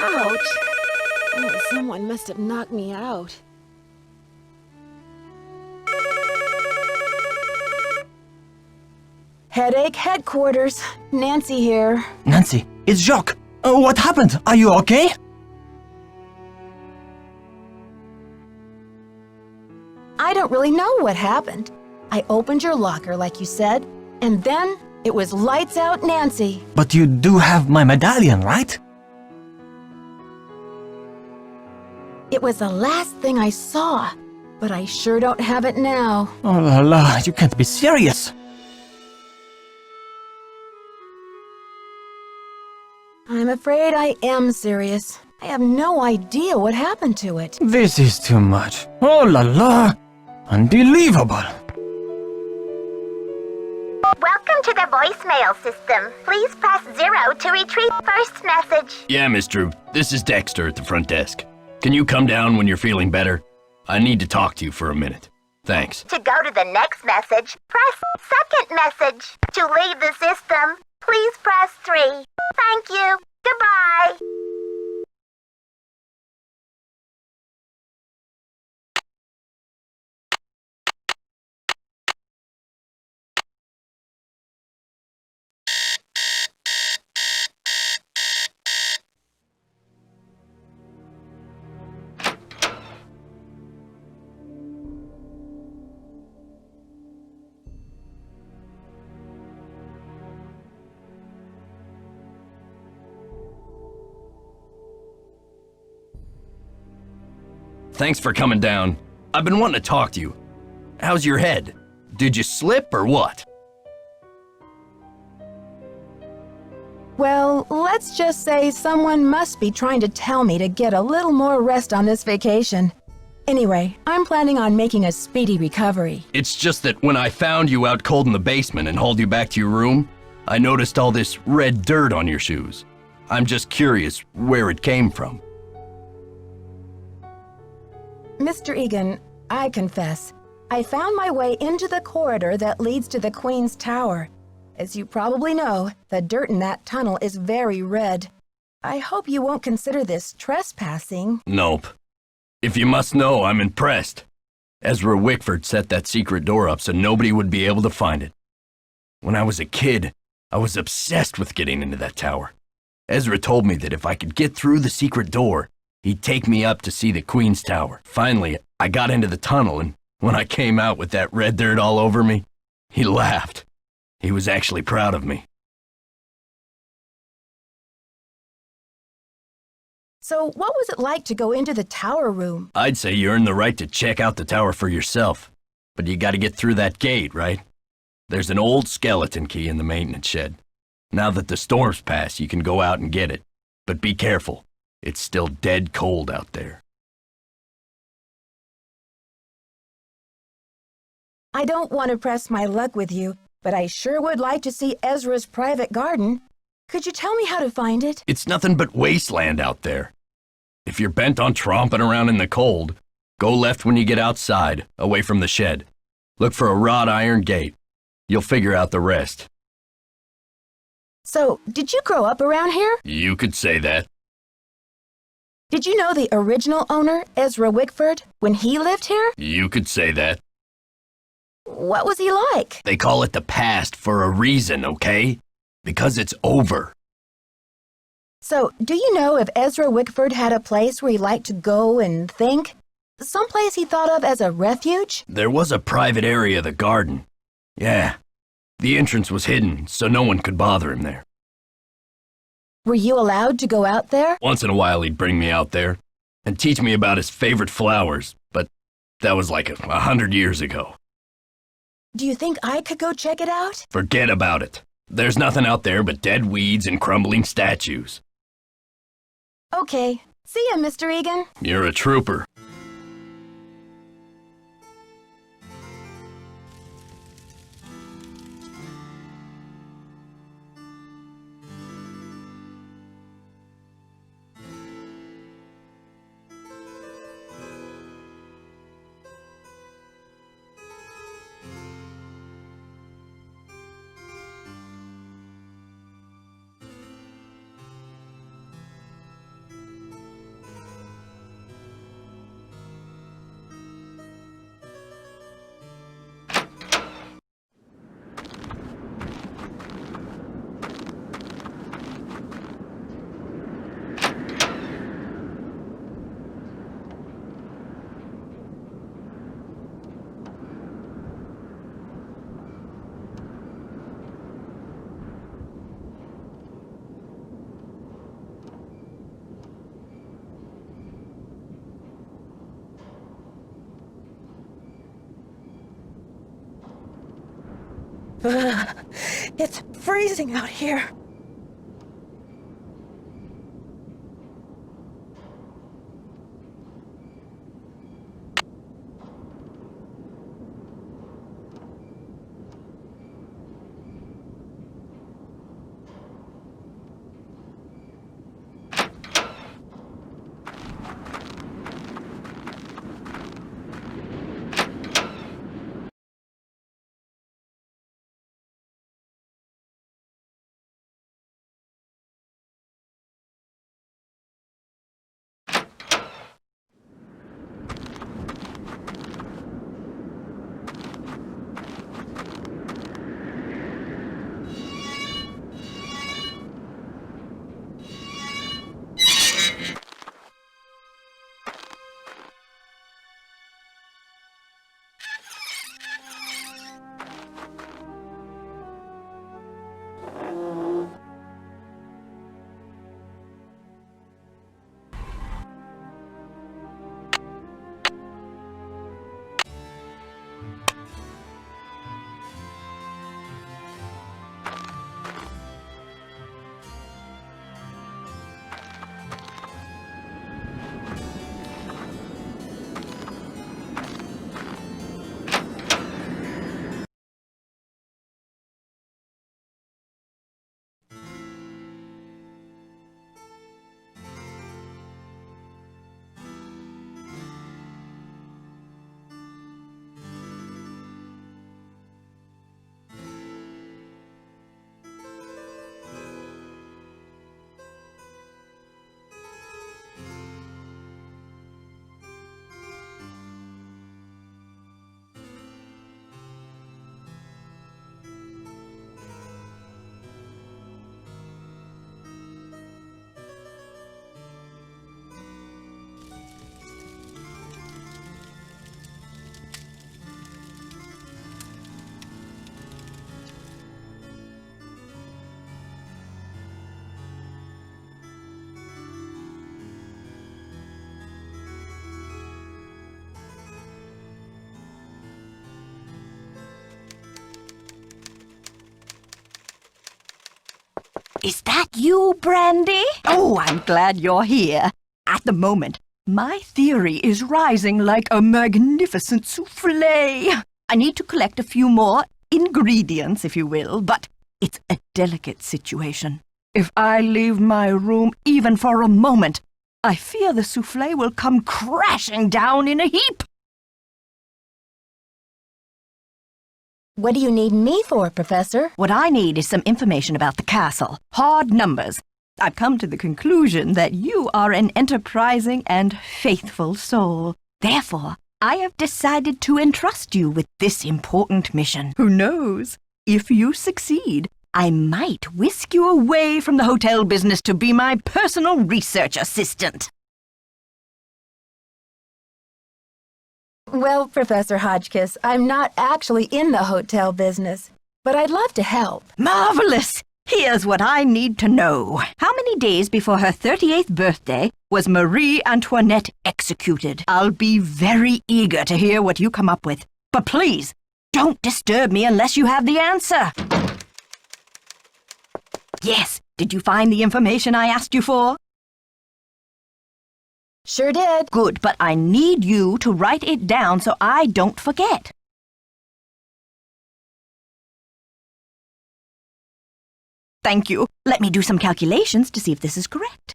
Ouch! Oh, someone must have knocked me out. Headache headquarters. Nancy here. Nancy, it's Jacques. What happened? Are you okay? I don't really know what happened. I opened your locker like you said, and then it was lights out Nancy. But you do have my medallion, right? It was the last thing I saw, but I sure don't have it now. Oh la la, you can't be serious. I'm afraid I am serious. I have no idea what happened to it. This is too much. Oh la la. Unbelievable. Welcome to the voicemail system. Please press 0 to retrieve first message. Yeah, Miss Drew. This is Dexter at the front desk. Can you come down when you're feeling better? I need to talk to you for a minute. Thanks. To go to the next message, press second message. To leave the system, please press 3. Thank you. Goodbye. Thanks for coming down. I've been wanting to talk to you. How's your head? Did you slip or what? Well, let's just say someone must be trying to tell me to get a little more rest on this vacation. Anyway, I'm planning on making a speedy recovery. It's just that when I found you out cold in the basement and hauled you back to your room, I noticed all this red dirt on your shoes. I'm just curious where it came from. Mr. Egan, I confess, I found my way into the corridor that leads to the Queen's Tower. As you probably know, the dirt in that tunnel is very red. I hope you won't consider this trespassing. Nope. If you must know, I'm impressed. Ezra Wickford set that secret door up so nobody would be able to find it. When I was a kid, I was obsessed with getting into that tower. Ezra told me that if I could get through the secret door, he'd take me up to see the Queen's Tower. Finally, I got into the tunnel, and when I came out with that red dirt all over me, he laughed. He was actually proud of me. So what was it like to go into the tower room? I'd say you earned the right to check out the tower for yourself, but you gotta get through that gate, right? There's an old skeleton key in the maintenance shed. Now that the storm's passed, you can go out and get it, but be careful. It's still dead cold out there. I don't want to press my luck with you, but I sure would like to see Ezra's private garden. Could you tell me how to find it? It's nothing but wasteland out there. If you're bent on tromping around in the cold, go left when you get outside, away from the shed. Look for a wrought iron gate. You'll figure out the rest. So, did you grow up around here? You could say that. Did you know the original owner, Ezra Wickford, when he lived here? You could say that. What was he like? They call it the past for a reason, okay? Because it's over. So, do you know if Ezra Wickford had a place where he liked to go and think? Someplace he thought of as a refuge? There was a private area of the garden. Yeah. The entrance was hidden, so no one could bother him there. Were you allowed to go out there? Once in a while he'd bring me out there and teach me about his favorite flowers, but that was like 100 years ago. Do you think I could go check it out? Forget about it. There's nothing out there but dead weeds and crumbling statues. Okay. See ya, Mr. Egan. You're a trooper. Ugh, it's freezing out here. Is that you, Brandy? Oh, I'm glad you're here. At the moment, my theory is rising like a magnificent souffle. I need to collect a few more ingredients, if you will, but it's a delicate situation. If I leave my room even for a moment, I fear the souffle will come crashing down in a heap. What do you need me for, Professor? What I need is some information about the castle. Hard numbers. I've come to the conclusion that you are an enterprising and faithful soul. Therefore, I have decided to entrust you with this important mission. Who knows? If you succeed, I might whisk you away from the hotel business to be my personal research assistant. Well, Professor Hotchkiss, I'm not actually in the hotel business, but I'd love to help. Marvelous! Here's what I need to know. How many days before her 38th birthday was Marie Antoinette executed? I'll be very eager to hear what you come up with. But please, don't disturb me unless you have the answer. Yes, did you find the information I asked you for? Sure did. Good, but I need you to write it down so I don't forget. Thank you. Let me do some calculations to see if this is correct.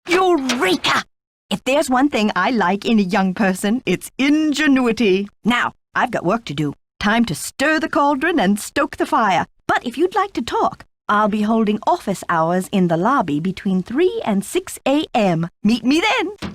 Eureka! If there's one thing I like in a young person, it's ingenuity. Now, I've got work to do. Time to stir the cauldron and stoke the fire. But if you'd like to talk, I'll be holding office hours in the lobby between 3 and 6 a.m. Meet me then.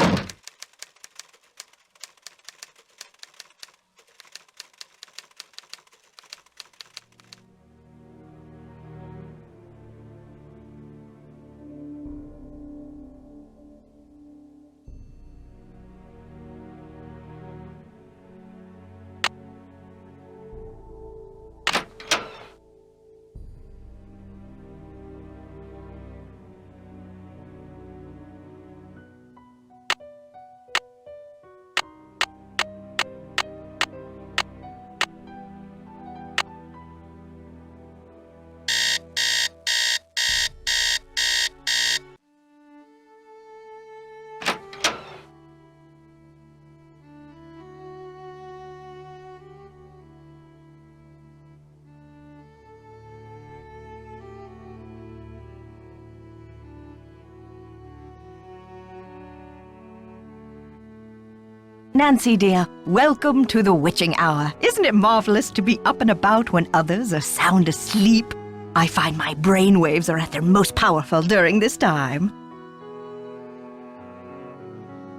Nancy, dear, welcome to the witching hour. Isn't it marvelous to be up and about when others are sound asleep? I find my brainwaves are at their most powerful during this time.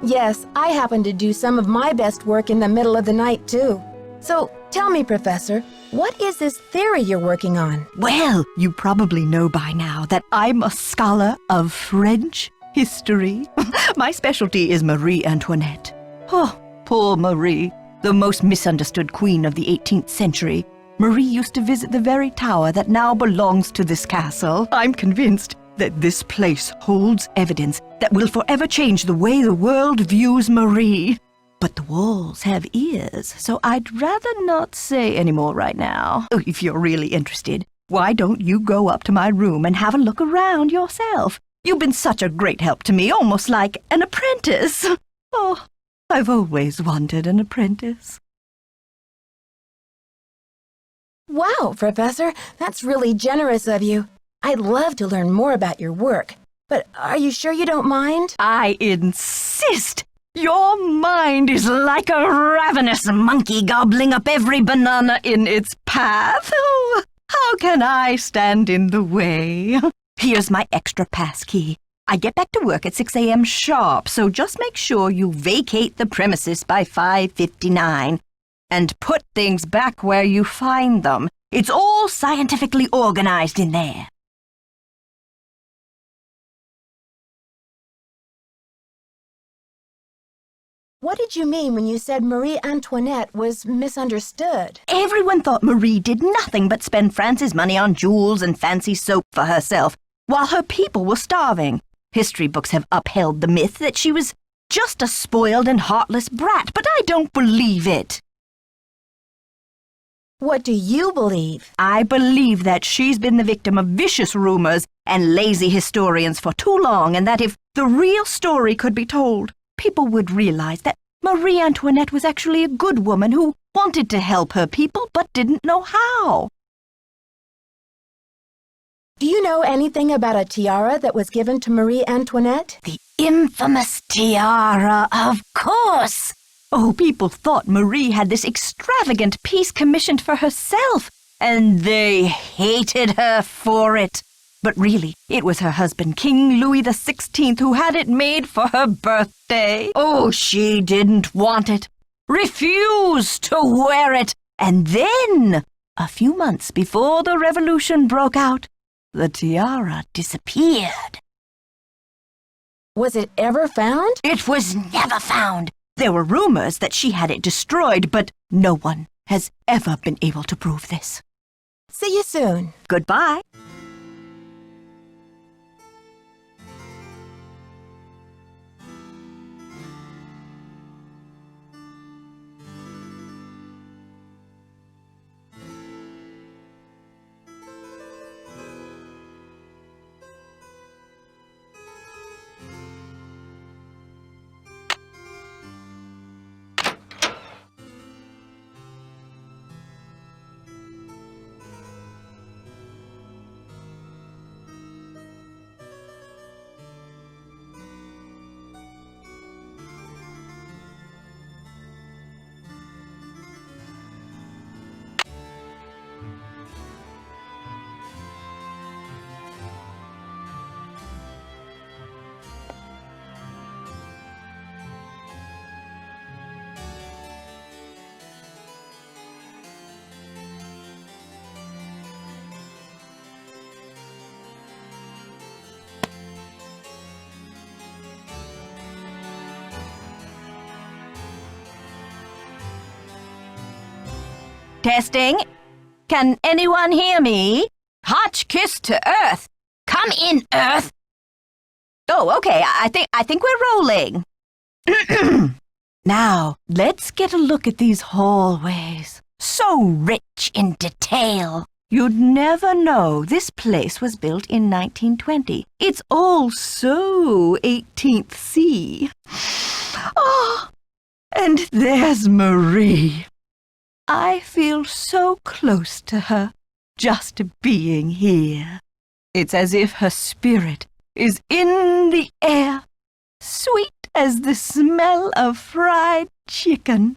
Yes, I happen to do some of my best work in the middle of the night, too. So, tell me, Professor, what is this theory you're working on? Well, you probably know by now that I'm a scholar of French history. My specialty is Marie Antoinette. Oh, poor Marie, the most misunderstood queen of the 18th century. Marie used to visit the very tower that now belongs to this castle. I'm convinced that this place holds evidence that will forever change the way the world views Marie. But the walls have ears, so I'd rather not say any more right now. Oh, if you're really interested, why don't you go up to my room and have a look around yourself? You've been such a great help to me, almost like an apprentice. Oh, I've always wanted an apprentice. Wow, Professor, that's really generous of you. I'd love to learn more about your work, but are you sure you don't mind? I insist! Your mind is like a ravenous monkey gobbling up every banana in its path. Oh, how can I stand in the way? Here's my extra pass key. I get back to work at 6 a.m. sharp, so just make sure you vacate the premises by 5:59. And put things back where you find them. It's all scientifically organized in there. What did you mean when you said Marie Antoinette was misunderstood? Everyone thought Marie did nothing but spend France's money on jewels and fancy soap for herself, while her people were starving. History books have upheld the myth that she was just a spoiled and heartless brat, but I don't believe it. What do you believe? I believe that she's been the victim of vicious rumors and lazy historians for too long, and that if the real story could be told, people would realize that Marie Antoinette was actually a good woman who wanted to help her people but didn't know how. Do you know anything about a tiara that was given to Marie Antoinette? The infamous tiara, of course! Oh, people thought Marie had this extravagant piece commissioned for herself, and they hated her for it. But really, it was her husband, King Louis XVI, who had it made for her birthday. Oh, she didn't want it, refused to wear it, and then, a few months before the revolution broke out, the tiara disappeared. Was it ever found? It was never found. There were rumors that she had it destroyed, but no one has ever been able to prove this. See you soon. Goodbye. Testing. Can anyone hear me? Hotch kiss to Earth. Come in, Earth. Oh, okay. I think we're rolling. Now, let's get a look at these hallways. So rich in detail. You'd never know this place was built in 1920. It's all so 18th C. Oh, and there's Marie. I feel so close to her, just being here. It's as if her spirit is in the air, sweet as the smell of fried chicken.